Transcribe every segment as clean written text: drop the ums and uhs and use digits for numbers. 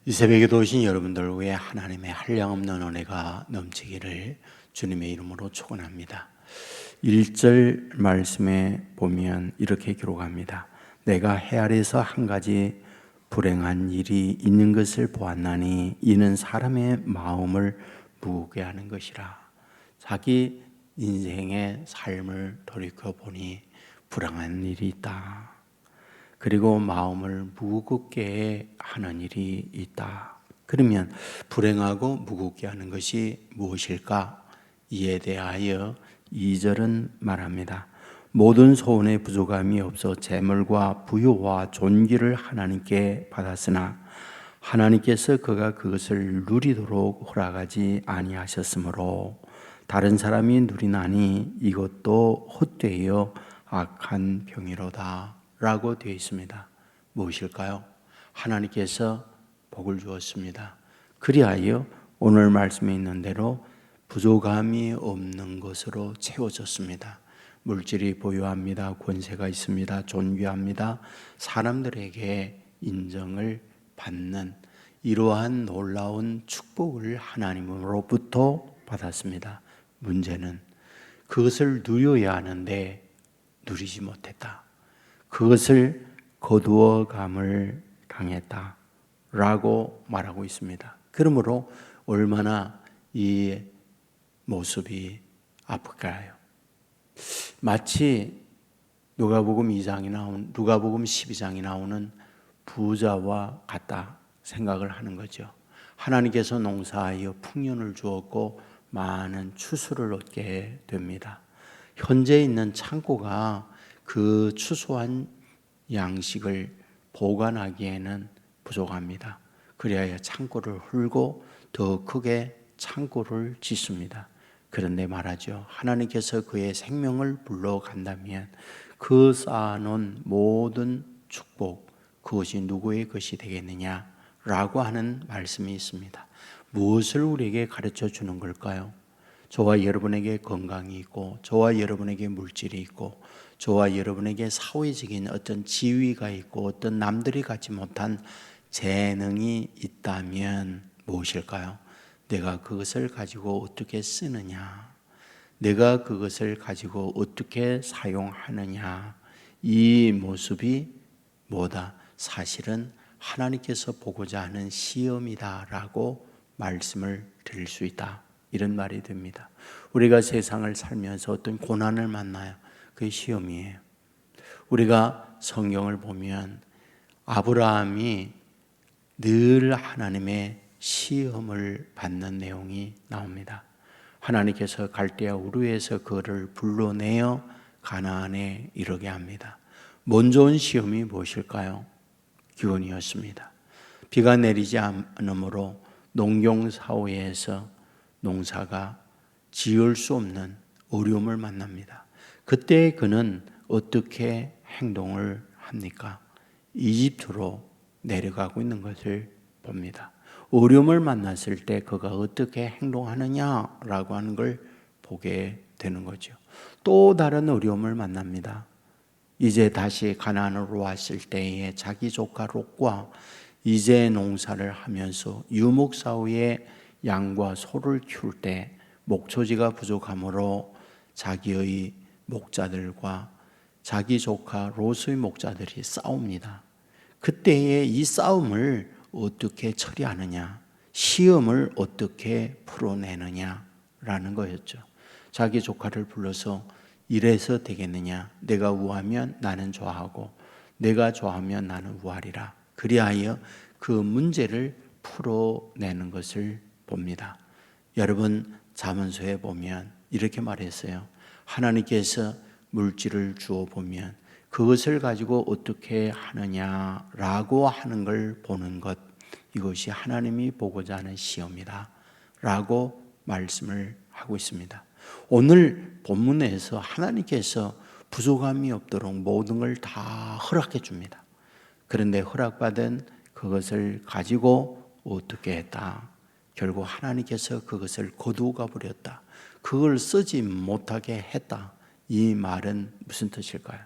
이 새벽에도 오신 여러분들 위해 하나님의 한량없는 은혜가 넘치기를 주님의 이름으로 축원합니다. 1절 말씀에 보면 이렇게 기록합니다. 내가 해 아래에서 한 가지 불행한 일이 있는 것을 보았나니 이는 사람의 마음을 무겁게 하는 것이라. 자기 인생의 삶을 돌이켜보니 불행한 일이 있다. 그리고 마음을 무겁게 하는 일이 있다. 그러면 불행하고 무겁게 하는 것이 무엇일까? 이에 대하여 2절은 말합니다. 모든 소원에 부족함이 없어 재물과 부유와 존귀를 하나님께 받았으나 하나님께서 그가 그것을 누리도록 허락하지 아니하셨으므로 다른 사람이 누리나니 이것도 헛되어 악한 병이로다 라고 되어 있습니다. 무엇일까요? 하나님께서 복을 주었습니다. 그리하여 오늘 말씀에 있는 대로 부족함이 없는 것으로 채워졌습니다. 물질이 보유합니다. 권세가 있습니다. 존귀합니다. 사람들에게 인정을 받는 이러한 놀라운 축복을 하나님으로부터 받았습니다. 문제는 그것을 누려야 하는데 누리지 못했다. 그것을 거두어감을 당했다 라고 말하고 있습니다. 그러므로 얼마나 이 모습이 아플까요? 마치 누가복음 12장이 나오는 부자와 같다 생각을 하는 거죠. 하나님께서 농사하여 풍년을 주었고 많은 추수를 얻게 됩니다. 현재 있는 창고가 그 추수한 양식을 보관하기에는 부족합니다. 그리하여 창고를 헐고 더 크게 창고를 짓습니다. 그런데 말하죠. 하나님께서 그의 생명을 불러간다면 그 쌓아놓은 모든 축복, 그것이 누구의 것이 되겠느냐라고 하는 말씀이 있습니다. 무엇을 우리에게 가르쳐 주는 걸까요? 저와 여러분에게 건강이 있고, 저와 여러분에게 물질이 있고, 저와 여러분에게 사회적인 어떤 지위가 있고, 어떤 남들이 갖지 못한 재능이 있다면 무엇일까요? 내가 그것을 가지고 어떻게 쓰느냐, 내가 그것을 가지고 어떻게 사용하느냐, 이 모습이 뭐다? 사실은 하나님께서 보고자 하는 시험이다라고 말씀을 드릴 수 있다. 이런 말이 됩니다. 우리가 세상을 살면서 어떤 고난을 만나요. 그게 시험이에요. 우리가 성경을 보면 아브라함이 늘 하나님의 시험을 받는 내용이 나옵니다. 하나님께서 갈대아 우르에서 그를 불러내어 가나안에 이르게 합니다. 먼저 온 시험이 무엇일까요? 기근이었습니다. 비가 내리지 않으므로 농경사회에서 농사가 지을 수 없는 어려움을 만납니다. 그때 그는 어떻게 행동을 합니까? 이집트로 내려가고 있는 것을 봅니다. 어려움을 만났을 때 그가 어떻게 행동하느냐라고 하는 걸 보게 되는 거죠. 또 다른 어려움을 만납니다. 이제 다시 가나안으로 왔을 때에 자기 조카 롯과 이제 농사를 하면서 유목사후에 양과 소를 키울 때 목초지가 부족하므로 자기의 목자들과 자기 조카 롯의 목자들이 싸웁니다. 그때의 이 싸움을 어떻게 처리하느냐, 시험을 어떻게 풀어내느냐라는 거였죠. 자기 조카를 불러서 이래서 되겠느냐, 내가 우하면 나는 좋아하고 내가 좋아하면 나는 우하리라. 그리하여 그 문제를 풀어내는 것을 봅니다. 여러분 잠언서에 보면 이렇게 말했어요. 하나님께서 물질을 주어 보면 그것을 가지고 어떻게 하느냐라고 하는 걸 보는 것, 이것이 하나님이 보고자 하는 시험이다 라고 말씀을 하고 있습니다. 오늘 본문에서 하나님께서 부족함이 없도록 모든 걸 다 허락해 줍니다. 그런데 허락받은 그것을 가지고 어떻게 했다? 결국 하나님께서 그것을 거두어 버렸다. 그걸 쓰지 못하게 했다. 이 말은 무슨 뜻일까요?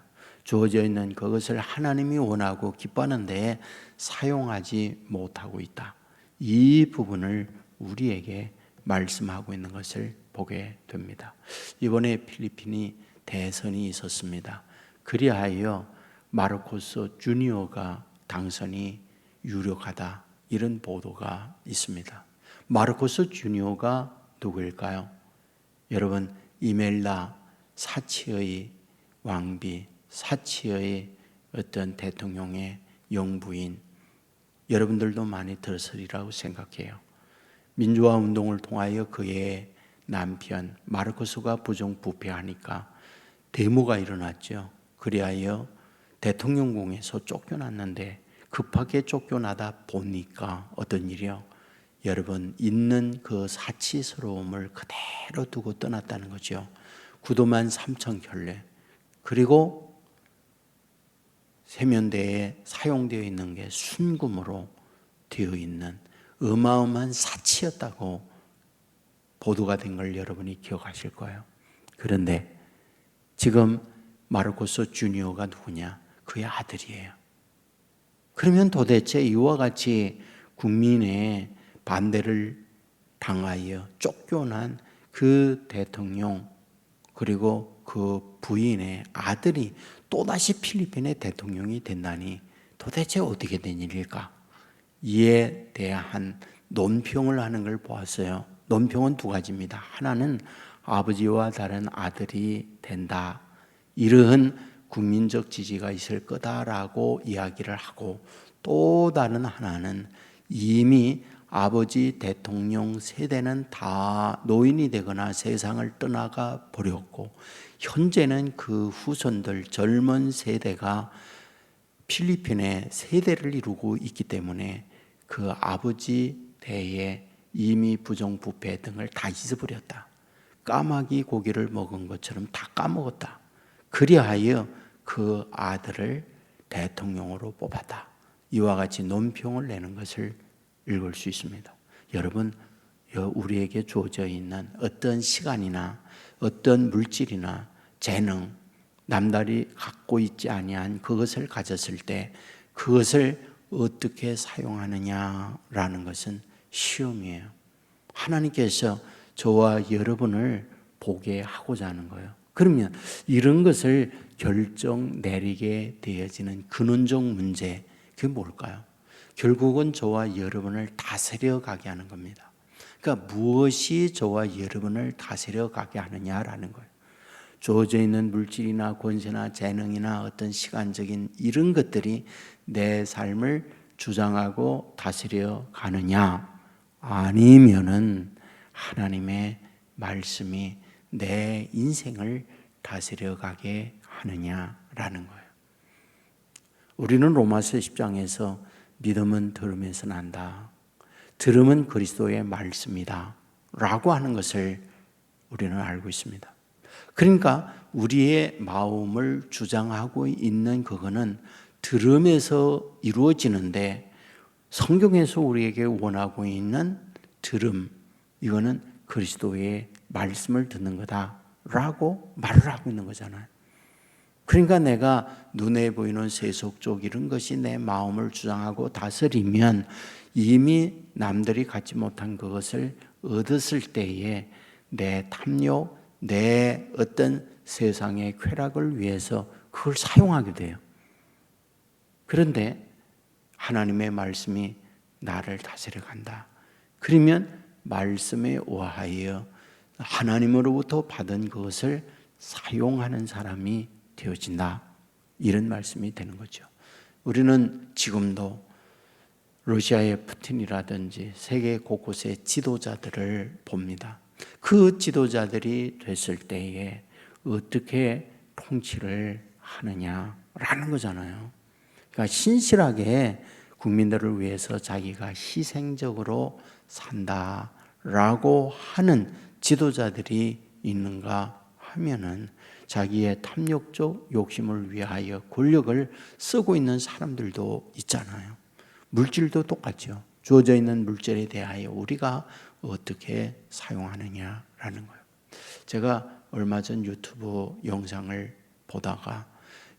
주어져 있는 그것을 하나님이 원하고 기뻐하는 데에 사용하지 못하고 있다. 이 부분을 우리에게 말씀하고 있는 것을 보게 됩니다. 이번에 필리핀이 대선이 있었습니다. 그리하여 마르코스 주니어가 당선이 유력하다, 이런 보도가 있습니다. 마르코스 주니어가 누구일까요? 여러분, 이멜라 사치의 왕비, 사치의 어떤 대통령의 영부인, 여러분들도 많이 들었으리라고 생각해요. 민주화 운동을 통하여 그의 남편 마르코스가 부정부패하니까 데모가 일어났죠. 그리하여 대통령궁에서 쫓겨났는데, 급하게 쫓겨나다 보니까 어떤 일이요? 여러분, 있는 그 사치스러움을 그대로 두고 떠났다는 거죠. 구도만 3천 켤레, 그리고 세면대에 사용되어 있는 게 순금으로 되어 있는 어마어마한 사치였다고 보도가 된 걸 여러분이 기억하실 거예요. 그런데 지금 마르코스 주니어가 누구냐? 그의 아들이에요. 그러면 도대체 이와 같이 국민의 반대를 당하여 쫓겨난 그 대통령, 그리고 그 부인의 아들이 또다시 필리핀의 대통령이 된다니 도대체 어떻게 된 일일까? 이에 대한 논평을 하는 걸 보았어요. 논평은 두 가지입니다. 하나는 아버지와 다른 아들이 된다, 이러한 국민적 지지가 있을 거다라고 이야기를 하고, 또 다른 하나는 이미 아버지 대통령 세대는 다 노인이 되거나 세상을 떠나가 버렸고, 현재는 그 후손들 젊은 세대가 필리핀의 세대를 이루고 있기 때문에 그 아버지 대에 이미 부정부패 등을 다 잊어버렸다. 까마귀 고기를 먹은 것처럼 다 까먹었다. 그리하여 그 아들을 대통령으로 뽑았다. 이와 같이 논평을 내는 것을 읽을 수 있습니다. 여러분, 우리에게 주어져 있는 어떤 시간이나 어떤 물질이나 재능, 남달이 갖고 있지 아니한 그것을 가졌을 때 그것을 어떻게 사용하느냐라는 것은 시험이에요. 하나님께서 저와 여러분을 보게 하고자 하는 거예요. 그러면 이런 것을 결정 내리게 되어지는 근원적 문제, 그게 뭘까요? 결국은 저와 여러분을 다스려 가게 하는 겁니다. 그러니까 무엇이 저와 여러분을 다스려 가게 하느냐라는 거예요. 주어져 있는 물질이나 권세나 재능이나 어떤 시간적인 이런 것들이 내 삶을 주장하고 다스려 가느냐, 아니면은 하나님의 말씀이 내 인생을 다스려 가게 하느냐라는 거예요. 우리는 로마서 10장에서 믿음은 들음에서 난다, 들음은 그리스도의 말씀이다 라고 하는 것을 우리는 알고 있습니다. 그러니까 우리의 마음을 주장하고 있는 그거는 들음에서 이루어지는데, 성경에서 우리에게 원하고 있는 들음, 이거는 그리스도의 말씀을 듣는 거다라고 말을 하고 있는 거잖아요. 그러니까 내가 눈에 보이는 세속적 이런 것이 내 마음을 주장하고 다스리면 이미 남들이 갖지 못한 그것을 얻었을 때에 내 탐욕, 내 어떤 세상의 쾌락을 위해서 그걸 사용하게 돼요. 그런데 하나님의 말씀이 나를 다스려 간다. 그러면 말씀에 의하여 하나님으로부터 받은 그것을 사용하는 사람이 되어진다, 이런 말씀이 되는 거죠. 우리는 지금도 러시아의 푸틴이라든지 세계 곳곳의 지도자들을 봅니다. 그 지도자들이 됐을 때에 어떻게 통치를 하느냐라는 거잖아요. 그러니까 신실하게 국민들을 위해서 자기가 희생적으로 산다라고 하는 지도자들이 있는가 하면은 자기의 탐욕적 욕심을 위하여 권력을 쓰고 있는 사람들도 있잖아요. 물질도 똑같죠. 주어져 있는 물질에 대하여 우리가 어떻게 사용하느냐라는 거예요. 제가 얼마 전 유튜브 영상을 보다가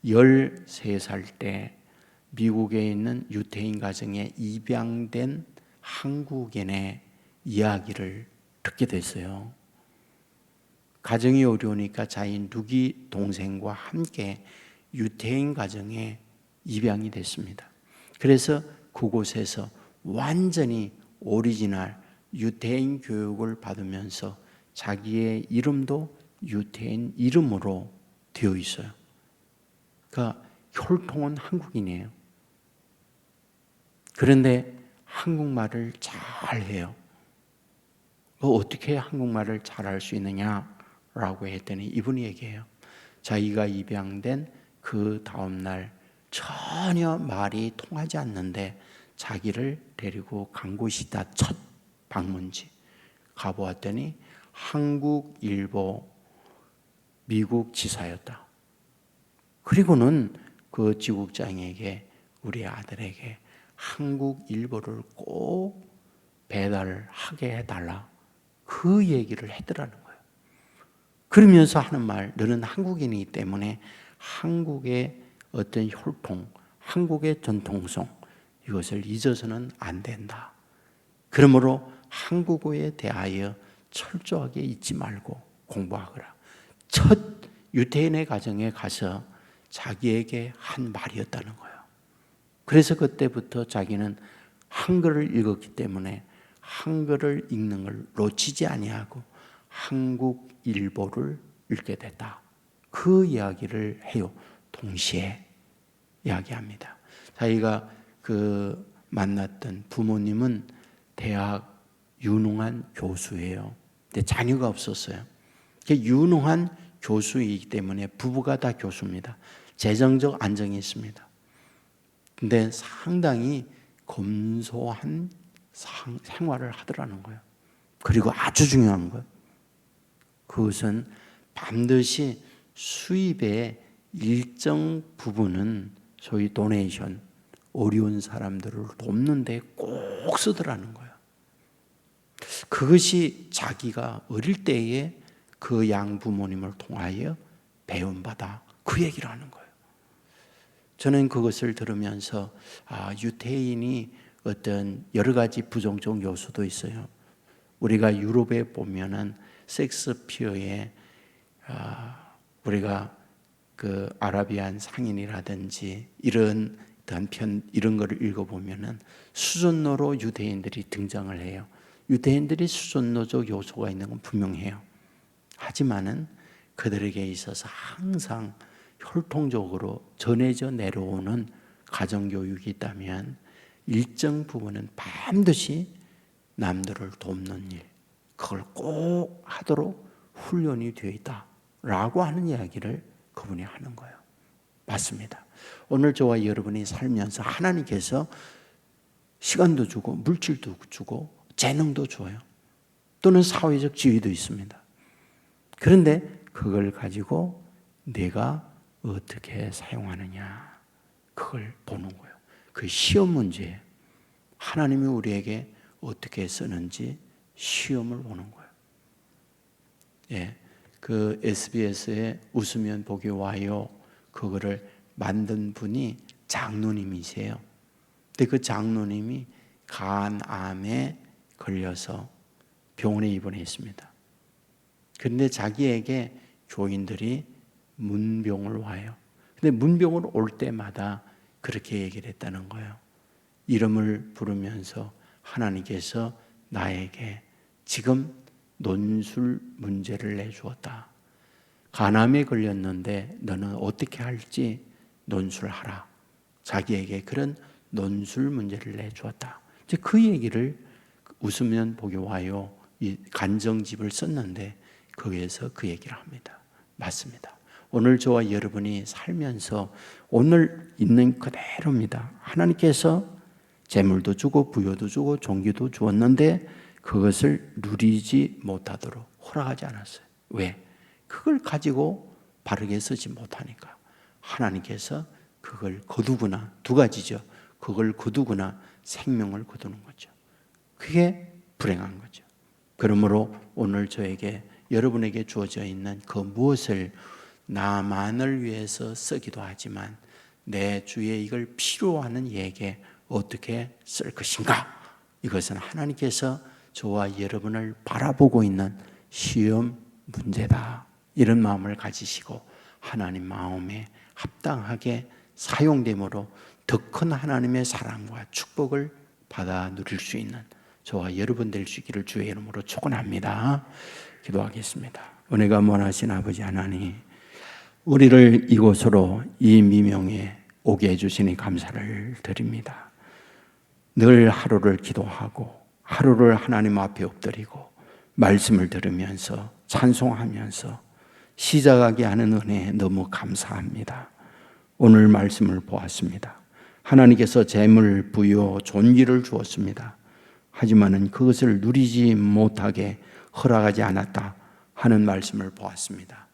13살 때 미국에 있는 유태인 가정에 입양된 한국인의 이야기를 듣게 됐어요. 가정이 어려우니까 자기 누기 동생과 함께 유태인 가정에 입양이 됐습니다. 그래서 그곳에서 완전히 오리지널 유태인 교육을 받으면서 자기의 이름도 유태인 이름으로 되어 있어요. 그러니까 혈통은 한국인이에요. 그런데 한국말을 잘해요. 어떻게 한국말을 잘할 수 있느냐라고 했더니 이분이 얘기해요. 자기가 입양된 그 다음날 전혀 말이 통하지 않는데 자기를 데리고 간 곳이 다 첫 방문지. 가보았더니 한국, 일보, 미국 지사였다. 그리고는 그 지국장에게 우리 아들에게 한국 일보를 꼭 배달하게 해달라. 그 얘기를 했더라는 거예요. 그러면서 하는 말, 너는 한국인이기 때문에 한국의 어떤 혈통, 한국의 전통성, 이것을 잊어서는 안 된다. 그러므로 한국어에 대하여 철저하게 잊지 말고 공부하거라. 첫 유태인의 가정에 가서 자기에게 한 말이었다는 거예요. 그래서 그때부터 자기는 한글을 읽었기 때문에 한글을 읽는 걸 놓치지 아니하고 한국 일보를 읽게 됐다. 그 이야기를 해요. 동시에 이야기합니다. 자기가 만났던 부모님은 대학 유능한 교수예요. 근데 자녀가 없었어요. 유능한 교수이기 때문에 부부가 다 교수입니다. 재정적 안정이 있습니다. 근데 상당히 검소한 생활을 하더라는 거예요. 그리고 아주 중요한 것, 그것은 반드시 수입의 일정 부분은 소위 도네이션, 어려운 사람들을 돕는 데 꼭 쓰더라는 거예요. 그것이 자기가 어릴 때에 그 양부모님을 통하여 배움받아 그 얘기를 하는 거예요. 저는 그것을 들으면서 유태인이 어떤 여러 가지 부정적 요소도 있어요. 우리가 유럽에 보면은 섹스피어에 우리가 그 아라비안 상인이라든지 이런 단편 이런 거를 읽어보면은 수전노로 유대인들이 등장을 해요. 유대인들이 수전노적 요소가 있는 건 분명해요. 하지만은 그들에게 있어서 항상 혈통적으로 전해져 내려오는 가정교육이 있다면 일정 부분은 반드시 남들을 돕는 일, 그걸 꼭 하도록 훈련이 되어 있다라고 하는 이야기를 그분이 하는 거예요. 맞습니다. 오늘 저와 여러분이 살면서 하나님께서 시간도 주고 물질도 주고 재능도 줘요. 또는 사회적 지위도 있습니다. 그런데 그걸 가지고 내가 어떻게 사용하느냐, 그걸 보는 거예요. 그 시험 문제예요. 하나님이 우리에게 어떻게 쓰는지 시험을 보는 거예요. 예, 그 SBS에 웃으면 복이 와요, 그거를 만든 분이 장로님이세요. 근데 그 장로님이 간암에 걸려서 병원에 입원했습니다. 그런데 자기에게 교인들이 문병을 와요. 근데 문병을 올 때마다 그렇게 얘기를 했다는 거예요. 이름을 부르면서 하나님께서 나에게 지금 논술 문제를 내주었다. 간암에 걸렸는데 너는 어떻게 할지 논술하라. 자기에게 그런 논술 문제를 내주었다. 이제 그 얘기를 웃으면 복이 와요, 이 간정집을 썼는데 거기에서 그 얘기를 합니다. 맞습니다. 오늘 저와 여러분이 살면서 오늘 있는 그대로입니다. 하나님께서 재물도 주고 부여도 주고 종기도 주었는데 그것을 누리지 못하도록 허락하지 않았어요. 왜? 그걸 가지고 바르게 쓰지 못하니까. 하나님께서 그걸 거두거나, 두 가지죠. 그걸 거두거나 생명을 거두는 거죠. 그게 불행한 거죠. 그러므로 오늘 저에게, 여러분에게 주어져 있는 그 무엇을 나만을 위해서 쓰기도 하지만 내 주에 이걸 필요하는 이에게 어떻게 쓸 것인가, 이것은 하나님께서 저와 여러분을 바라보고 있는 시험 문제다. 이런 마음을 가지시고 하나님 마음에 합당하게 사용됨으로 더 큰 하나님의 사랑과 축복을 받아 누릴 수 있는 저와 여러분 될 수 있기를 주의 이름으로 축원합니다. 기도하겠습니다. 은혜가 원하신 아버지 하나님, 우리를 이곳으로 이 미명에 오게 해주시니 감사를 드립니다. 늘 하루를 기도하고 하루를 하나님 앞에 엎드리고 말씀을 들으면서 찬송하면서 시작하게 하는 은혜에 너무 감사합니다. 오늘 말씀을 보았습니다. 하나님께서 재물, 부여, 존귀를 주었습니다. 하지만은 그것을 누리지 못하게 허락하지 않았다 하는 말씀을 보았습니다.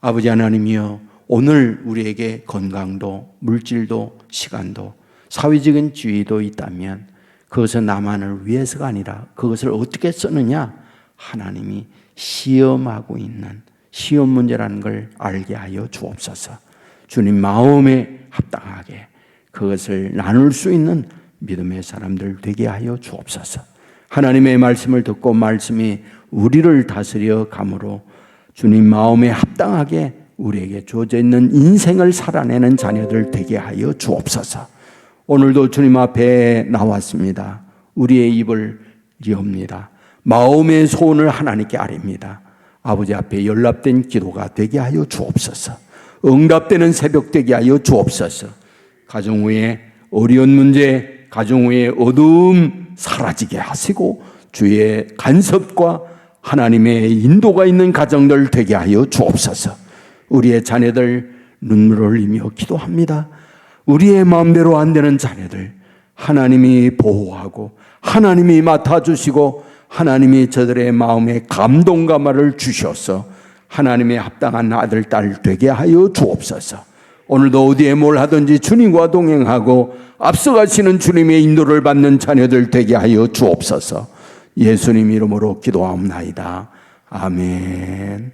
아버지 하나님이여, 오늘 우리에게 건강도 물질도 시간도 사회적인 지위도 있다면 그것은 나만을 위해서가 아니라 그것을 어떻게 쓰느냐, 하나님이 시험하고 있는 시험 문제라는 걸 알게 하여 주옵소서. 주님 마음에 합당하게 그것을 나눌 수 있는 믿음의 사람들 되게 하여 주옵소서. 하나님의 말씀을 듣고 말씀이 우리를 다스려 감으로 주님 마음에 합당하게 우리에게 주어져 있는 인생을 살아내는 자녀들 되게 하여 주옵소서. 오늘도 주님 앞에 나왔습니다. 우리의 입을 여옵니다. 마음의 소원을 하나님께 아립니다. 아버지 앞에 연락된 기도가 되게 하여 주옵소서. 응답되는 새벽 되게 하여 주옵소서. 가정 후에 어려운 문제, 가정 후에 어두움 사라지게 하시고 주의 간섭과 하나님의 인도가 있는 가정들 되게 하여 주옵소서. 우리의 자녀들 눈물을 흘리며 기도합니다. 우리의 마음대로 안 되는 자녀들 하나님이 보호하고 하나님이 맡아주시고 하나님이 저들의 마음에 감동과 말을 주셔서 하나님의 합당한 아들, 딸 되게 하여 주옵소서. 오늘도 어디에 뭘 하든지 주님과 동행하고 앞서가시는 주님의 인도를 받는 자녀들 되게 하여 주옵소서. 예수님 이름으로 기도하옵나이다. 아멘.